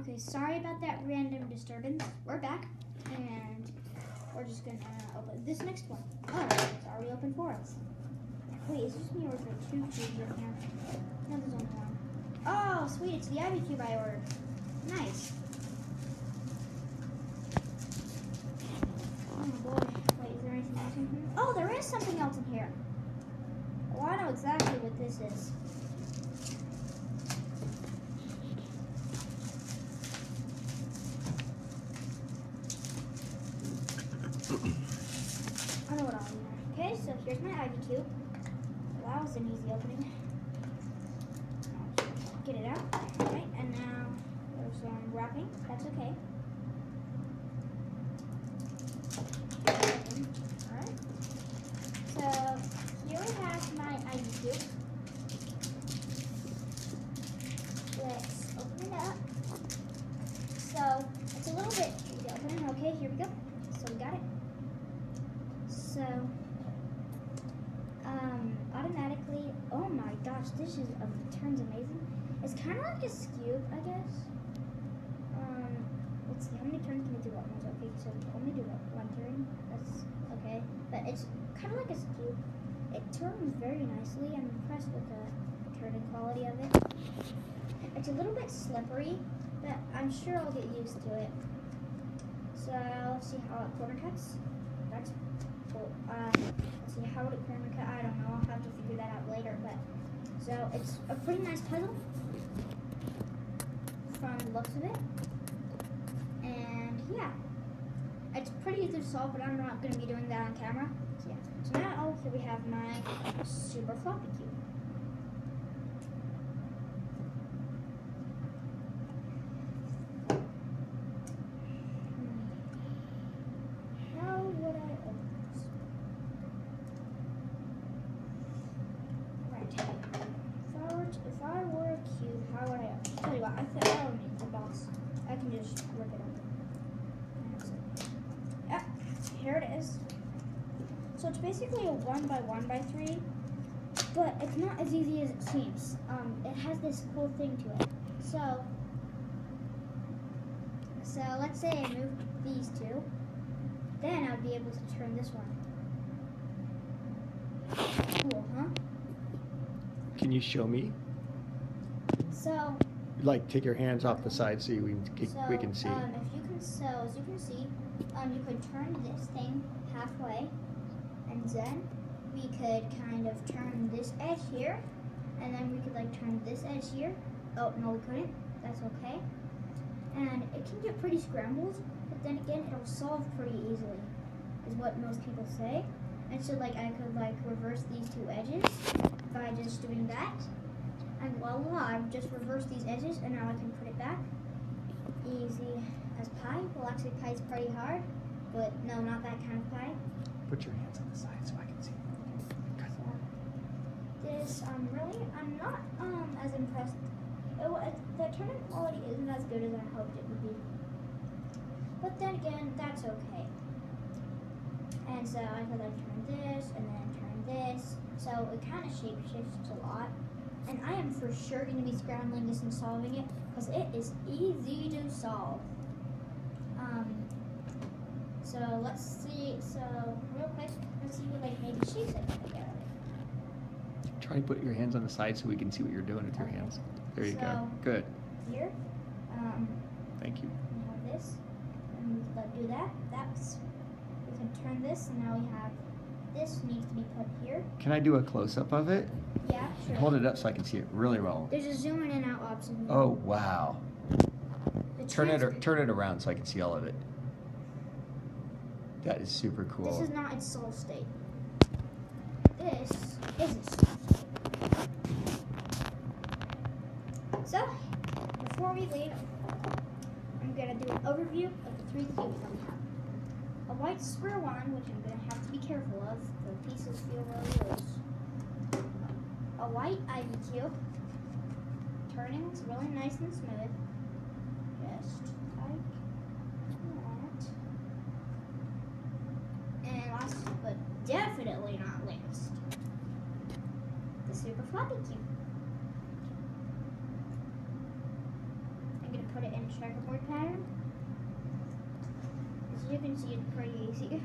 Okay, sorry about that random disturbance. We're back, and we're just gonna open this next one. Oh, it's already open for us. Wait, is this me or is there 2 cubes in here? No, there's only 1. Oh, sweet, it's the Ivy Cube I ordered. Nice. Oh boy, wait, is there anything else in here? Oh, there is something else in here. Well, I know exactly what this is. I know what I'll do. Okay, so here's my Ivy Cube. Well, that was an easy opening. Get it out. Alright, and now there's some wrapping. That's okay. Alright. So here we have my Ivy Cube. Let's open it up. So it's a little bit easy to open. Okay, here we go. So we got it. So, automatically, oh my gosh, this is turns amazing. It's kind of like a scoop, I guess. Let's see, how many turns can it do at once? Okay, so only do 1 turn. That's okay, but it's kind of like a scoop. It turns very nicely. I'm impressed with the turning quality of it. It's a little bit slippery, but I'm sure I'll get used to it. So let's see how it corner cuts. That's cool. Let's see, how would it corner cut? I don't know. I'll have to figure that out later. But so it's a pretty nice puzzle from the looks of it. And yeah, it's pretty easy to solve, but I'm not going to be doing that on camera. So yeah. So now here we have my super floppy cube. If I were a cube, how would I? Tell you what, I think I don't need the box. I can just rip it up. Yeah, here it is. So it's basically a 1 by 1 by 3, but it's not as easy as it seems. It has this cool thing to it. So let's say I moved these 2, then I'd be able to turn this one. Cool, huh? Can you show me? So, like, take your hands off the side so we can see. As you can see, you could turn this thing halfway, and then we could kind of turn this edge here, and then we could like turn this edge here. Oh no, we couldn't. That's okay. And it can get pretty scrambled, but then again, it'll solve pretty easily, is what most people say. And so like I could like reverse these 2 edges by just doing that. And voila, I've just reversed these edges, and now I can put it back. Easy as pie. Well, actually, pie's pretty hard, but no, not that kind of pie. Put your hands on the side so I can see. This, I'm not as impressed. The turning quality isn't as good as I hoped it would be. But then again, that's okay. And so I could like turn this, and then turn this. So it kind of shape shifts a lot. And I am for sure going to be scrambling this and solving it, because it is easy to solve. So let's see, real quick, let's see what like maybe shapes I can get out of it. Try to put your hands on the side so we can see what you're doing with your hands. There you go. Good. Here, thank you. we have this, and we can like do that. We can turn this, and now we have this needs to be put here. Can I do a close-up of it? Yeah, sure. Hold it up so I can see it really well. There's a zoom in and out option here. Oh, wow. Turn it around so I can see all of it. That is super cool. This is not its solid state. This is its solid state. So, before we leave, I'm going to do an overview of the 3 cubes that we have. A white square one, which I'm going to have to be careful of. The pieces feel really loose. A white Ivy Cube. Turning, it's really nice and smooth. Just like that. And last but definitely not least, the super floppy cube. I'm going to put it in check pattern. As you can see, it's pretty easy.